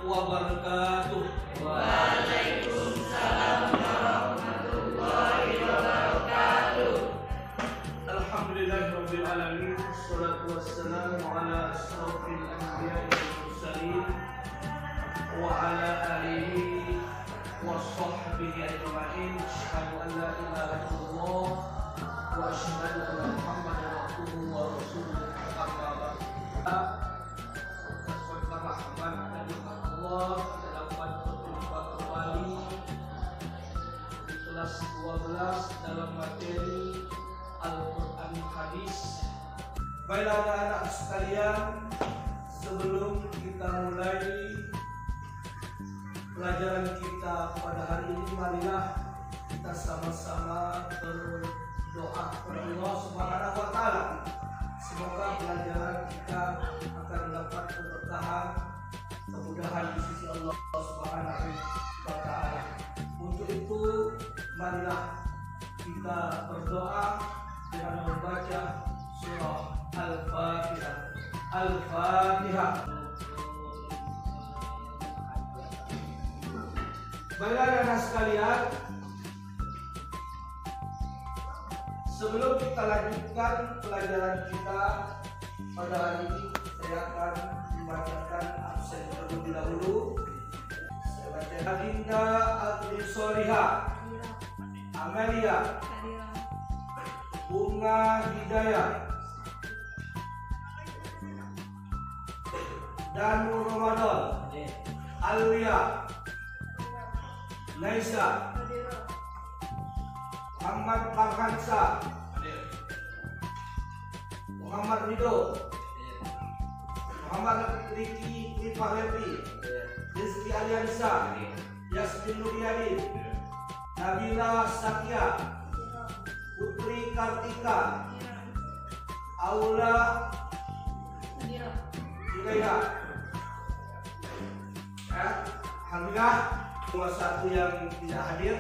wabarakatuh. Waalaikumsalam warahmatullahi wabarakatuh. Alhamdulillahirabbil alamin. Wassalatu wassalamu ala asyrofil anbiya'i wal mursalin wa ala alihi wa sahbihi ajma'in. Asyhadu an la ilaha illallah wa asyhadu anna Muhammadar rasulullah wa rasuluhu. Amma ba'd. Rahmat dari Allah dalam berjumpa kembali di kelas 12 dalam materi Al-Quran Hadis. Baiklah anak-anak sekalian, sebelum kita mulai pelajaran kita pada hari ini, marilah kita sama-sama berdoa kepada Allah Subhanahu wa taala. Semoga pelajaran kita akan mendapat keberkahan, kemudahan di sisi Allah Subhanahu wa taala. Untuk itu, marilah kita berdoa dengan membaca surah Al-Fatihah. Al-Fatihah. Baiklah anak sekalian, sebelum kita lanjutkan pelajaran kita pada hari ini, saya akan membacakan absen terlebih dahulu. Saya baca Adinda Adli Soliha, Amelia, Bunga Hidayah, Danu Ramadan, Alwia, Naisa, Muhammad Farhansa, Muhammad Ridho, Muhammad Riki Rifahlepi, Rizky Aliansa, Yasmin Nuriyadin, Nabila Sakia, Putri Kartika, Aula Ilaiha. Alhamdulillah, cuma satu yang tidak hadir.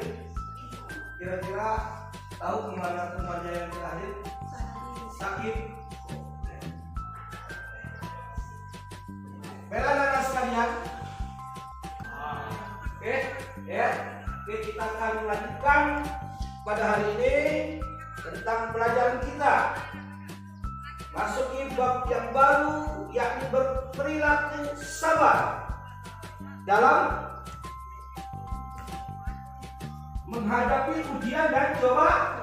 Kira-kira tahu kemana remaja yang tidak hadir? Sakit. Baiklah anak sekalian. Oke, kita akan melanjutkan pada hari ini tentang pelajaran kita. Masuki bab yang baru, yakni berperilaku sabar dalam menghadapi ujian dan cobaan.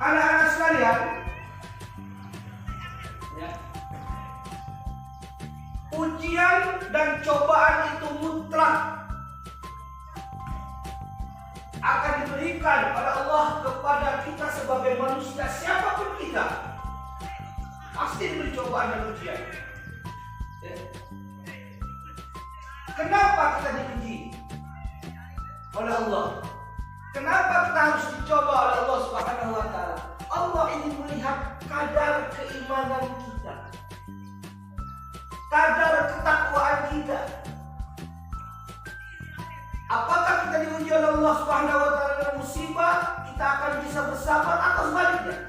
Anak-anak sekalian, ujian dan cobaan itu mutlak akan diberikan oleh Allah kepada kita sebagai manusia, siapapun kita. Pasti diberi cobaan dan ujian. Kenapa kita diuji oleh Allah? Kenapa kita harus dicoba oleh Allah Subhanahu wa taala? Allah ingin melihat kadar keimanan kita, kadar ketakwaan kita. Apakah kita diuji oleh Allah Subhanahu wa taala dengan musibah, kita akan bisa bersabar, atau sebaliknya?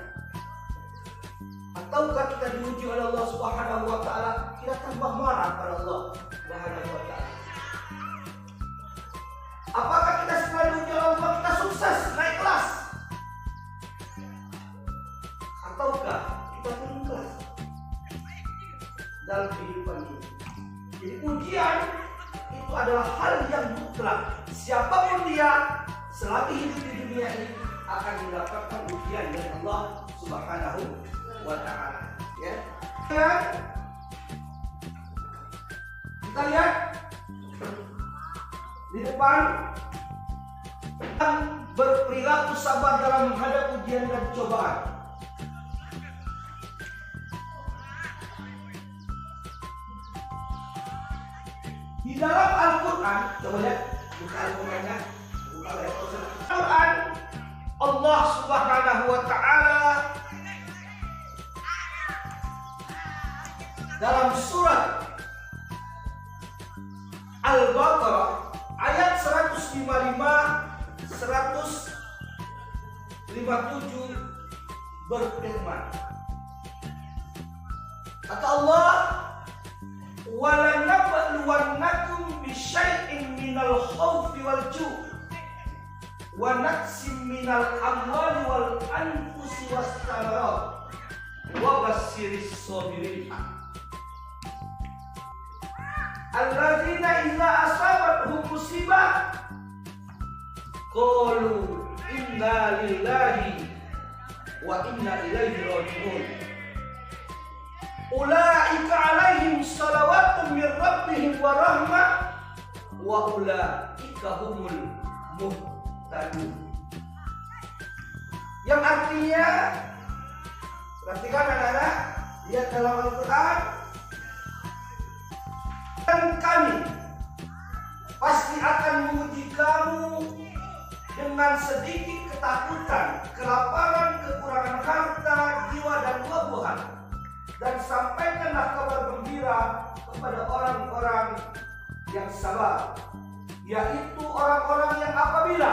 Ataukah kita diuji oleh Allah Subhanahu wa taala, kita tambah marah pada Allah Subhanahu wa taala? Apakah kita setelah diuji oleh Allah kita sukses, naik kelas? Ataukah kita turun kelas dalam kehidupan ini? Jadi ujian itu adalah hal yang mutlak. Siapapun dia selagi hidup di dunia ini akan mendapatkan ujian dari Allah Subhanahu wa taala. Ya. Kita lihat di depan tentang berperilaku sabar dalam menghadapi ujian dan cobaan. Di dalam Al-Quran, coba lihat, buka Al-Qurannya, buka Al-Quran. Allah Subhanahu wa taala dalam surat Al-Baqarah ayat 155 157 berfirman, Kata Allah, "Walanabluwannakum bisyai'in minal khawfi wal ju' wa naqsim minal amwali wal anfusi was thamarat wa basyirish shabirin alladzina idza asabatuhum musibah qalu inna lillahi wa inna ilaihi raji'un ulaika alaihim salawatun min rabbihim wa rahmah wa ulaika humul muhtadun." Yang artinya, perhatikan anak-anak, lihat dalam Al-Quran, dan kami pasti akan menguji kamu dengan sedikit ketakutan, kelaparan, kekurangan harta, jiwa dan buah-buahan, dan sampaikanlah kabar gembira kepada orang-orang yang sabar, yaitu orang-orang yang apabila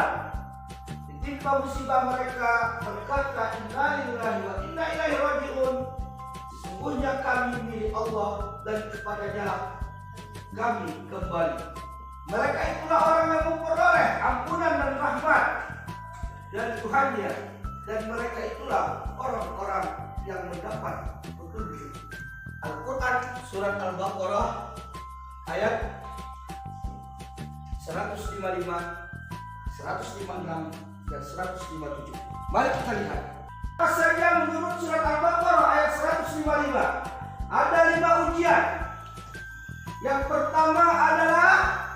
ditimpa musibah mereka berkata inna lillahi wa inna ilaihi raji'un, sesungguhnya kami milik Allah dan kepadanya kami kembali. Mereka itulah orang yang memperoleh ampunan dan rahmat dari Tuhannya, dan mereka itulah orang-orang yang mendapat petunjuk. Al-Quran surat Al-Baqarah ayat 155, 156 dan 157. Mari kita lihat. Apa saja menurut surat Al-Baqarah ayat 155? Ada 5 ujian. Yang pertama adalah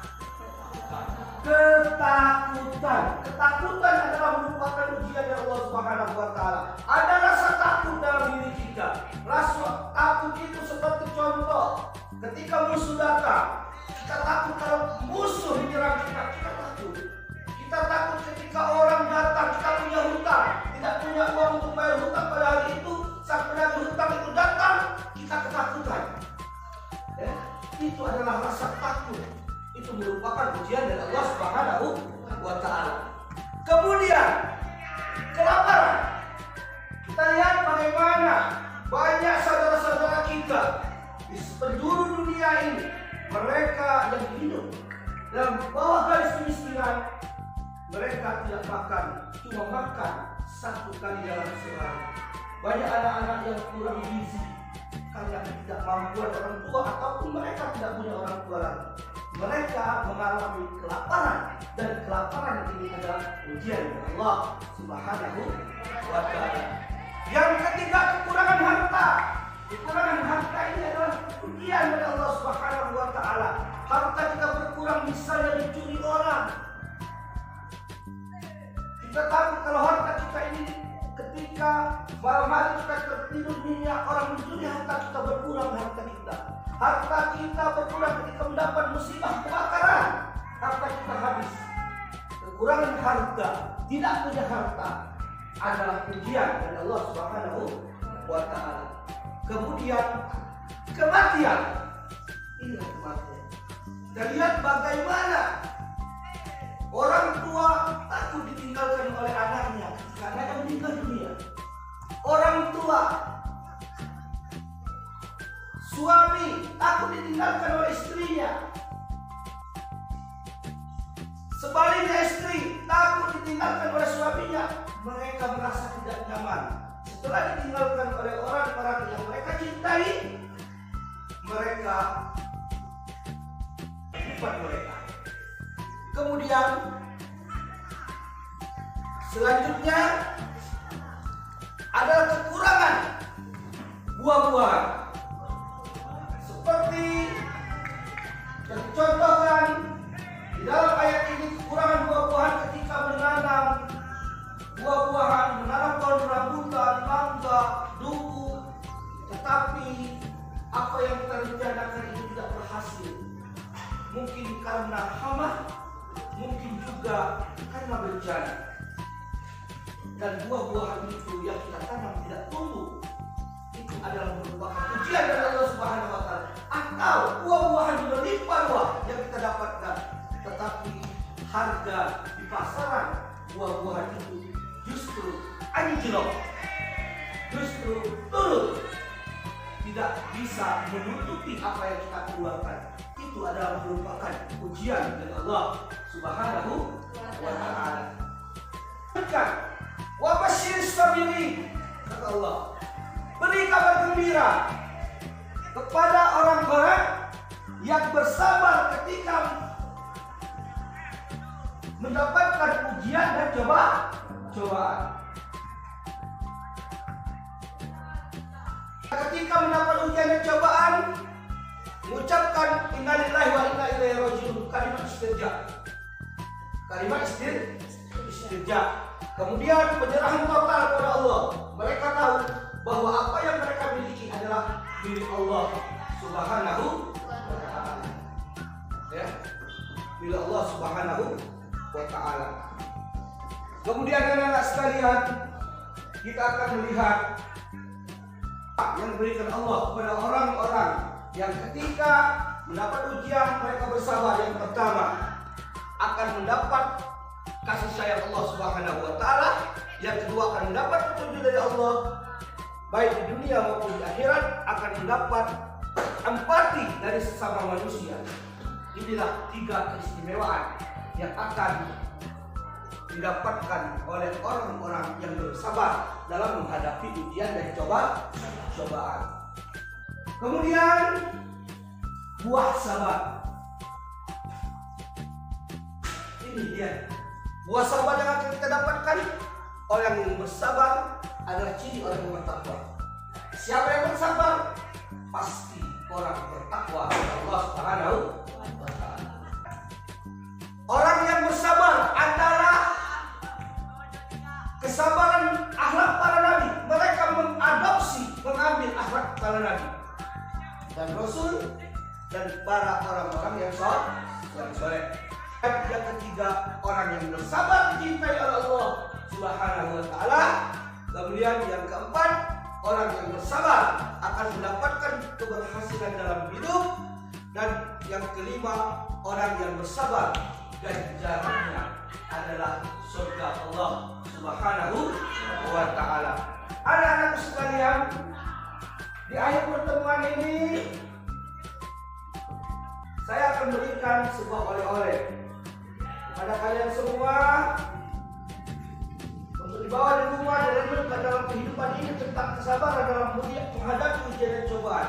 ketakutan. Ketakutan adalah merupakan ujian dari Allah Subhanahu wa taala. Ada rasa takut dalam diri kita. Rasa takut itu seperti contoh, ketika musuh datang, kita takut kalau musuh menyerang kita, kita takut. Kita takut ketika orang datang, kita punya hutang, tidak punya uang untuk bayar hutang pada hari itu, saat penagih hutang itu datang, kita ketakutan. Itu adalah rasa takut. Itu merupakan ujian dari Allah Subhanahu wa taala. Kemudian kelaparan. Kita lihat bagaimana banyak saudara-saudara kita di penjuru dunia ini, mereka yang hidup dalam bawah garis kemiskinan, mereka tidak makan, cuma makan 1 kali dalam sehari. Banyak anak-anak yang kurang gizi karena tidak mampu orang tua ataupun mereka tidak punya orang tua lagi. Mereka mengalami kelaparan, dan kelaparan ini adalah ujian dari Allah Subhanahu wa taala. Yang ketiga, kekurangan harta. Kekurangan harta ini adalah ujian dari Allah Subhanahu wa taala. Harta kita berkurang misalnya dicuri orang. Kita takut kalau harta kita ini ketika malam hari kita tertidur minyak, orang mencuri harta kita berkurang harta kita. Harta kita berkurang ketika mendapat musibah kebakaran. Harta kita habis. Kekurangan harta, tidak punya harta adalah ujian dari Allah Subhanahu wa taala. Kemudian kematian. Inilah kematian. Kita lihat bagaimana orang tua takut ditinggalkan oleh anaknya ketika anaknya meninggal dunia. Orang tua, suami takut ditinggalkan oleh istrinya. Sebaliknya istri takut ditinggalkan oleh suaminya. Mereka merasa tidak nyaman. Setelah ditinggalkan oleh orang-orang yang mereka cintai, mereka lupa mereka. Kemudian selanjutnya adalah kekurangan buah-buahan. Seperti dicontohkan di dalam ayat ini, kekurangan buah-buahan ketika menanam buah-buahan, menanam pohon rambutan, mangga, duku, tetapi apa yang kita rencanakan itu tidak berhasil. Mungkin karena hama, mungkin juga karena bencana. Dan buah-buahan itu yang kita tanam tidak tumbuh. Itu adalah merupakan ujian dari Allah Subhanahu wa taala. Atau buah-buahan berlimpah ruah yang kita dapatkan, tetapi harga di pasaran buah-buahan itu justru anjlok, justru turun. tidak bisa menutupi apa yang kita keluarkan. Itu adalah merupakan ujian dari Allah Subhanahu wa ta'ala. Wa basyiris sabirin, kata Allah, beri kabar gembira kepada orang-orang yang bersabar ketika mendapatkan ujian dan cobaan. Ketika mendapat ujian dan cobaan, mengucapkan innalillahi wa inna ilaihi raji'un, kalimat istirja. Kemudian penyerahan total kepada Allah. Mereka tahu bahwa apa yang mereka miliki adalah milik Allah Subhanahu wa ta'ala. Ya, milik Allah Subhanahu wa ta'ala. Kemudian anak-anak sekalian, kita akan melihat yang diberikan Allah kepada orang-orang yang ketika mendapat ujian mereka bersabar. Yang pertama, akan mendapat kasih sayang Allah Subhanahu wa ta'ala. Yang kedua, akan mendapat petunjuk dari Allah baik di dunia maupun di akhirat, akan mendapat empati dari sesama manusia. Inilah 3 keistimewaan yang akan didapatkan oleh orang-orang yang bersabar dalam menghadapi ujian dan cobaan. Kemudian buah sabar. Ini dia buah sabar yang akan kita dapatkan. Orang yang bersabar adalah ciri orang yang bertakwa. Siapa yang bersabar? Pasti orang bertakwa kepada Allah Subhanahu wa ta'ala. Orang yang bersabar adalah kesabaran akhlak para nabi. Mereka mengambil akhlak para nabi dan rasul dan para orang-orang yang soleh. Yang ketiga, orang yang bersabar dicintai oleh Allah Subhanahu wa ta'ala. Kemudian yang keempat, orang yang bersabar akan mendapatkan keberhasilan dalam hidup. Dan yang kelima, orang yang bersabar ganjarannya adalah surga Allah Subhanahu wa ta'ala. Anak-anak sekalian, di akhir pertemuan ini saya akan berikan sebuah oleh-oleh kepada kalian semua untuk dibawa di rumah dan renungkan dalam kehidupan ini tentang kesabaran dalam menghadapi ujian dan cobaan.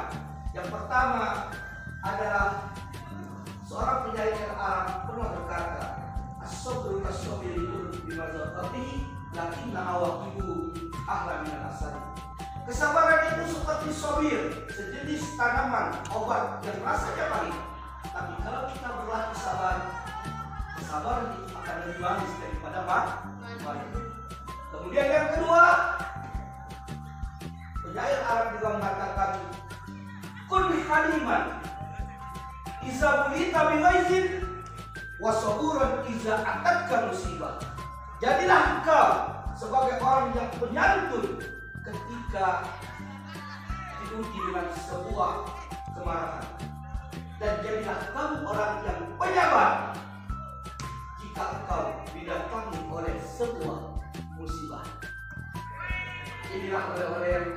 Yang pertama adalah seorang penyair Arab pernah berkata, as-sabru kas-sabiri bima zaqatihi lakinna awaqibu ahla min al-asad. Kesabaran itu seperti sabir, sejenis tanaman obat yang rasanya pahit. Tapi kalau kita berlatih sabar, kesabaran itu akan lebih manis daripada pahit. Kemudian yang kedua, penyair Arab juga mengatakan, kun haliman iza bulita bilaizin wasaburan iza atatka musibah. Jadilah engkau sebagai orang yang penyantun ketika diuji dengan sebuah kemarahan, dan jadilah kamu orang yang penyabar jika engkau didatangi oleh sebuah musibah. Inilah oleh-oleh yang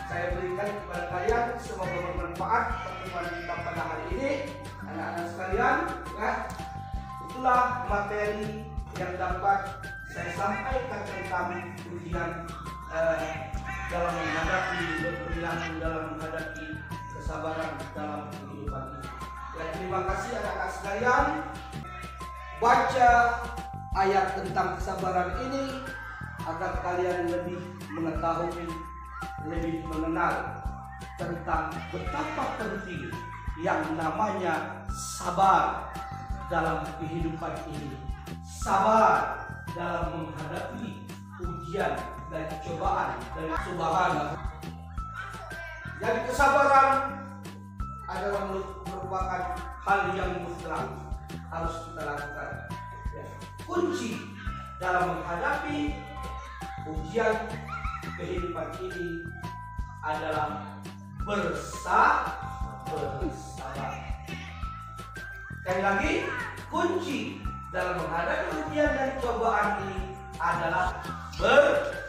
saya berikan kepada kalian. Semoga bermanfaat pertemuan kita pada hari ini, anak-anak sekalian. Ya, itulah materi yang dapat saya sampaikan tentang ujian dalam menghadapi perilaku, dalam menghadapi kesabaran dalam kehidupan ini. Ya, terima kasih anak-anak sekalian. Baca ayat tentang kesabaran ini agar kalian lebih mengetahui, lebih mengenal tentang betapa penting yang namanya sabar dalam kehidupan ini. Sabar dalam menghadapi ujian dan cobaan dari Subhanahu. Jadi kesabaran adalah merupakan hal yang mutlak harus kita lakukan. Ya. Kunci dalam menghadapi ujian kehidupan ini adalah bersabar. Sekali lagi, kunci dalam menghadapi ujian dan cobaan ini adalah bersabar.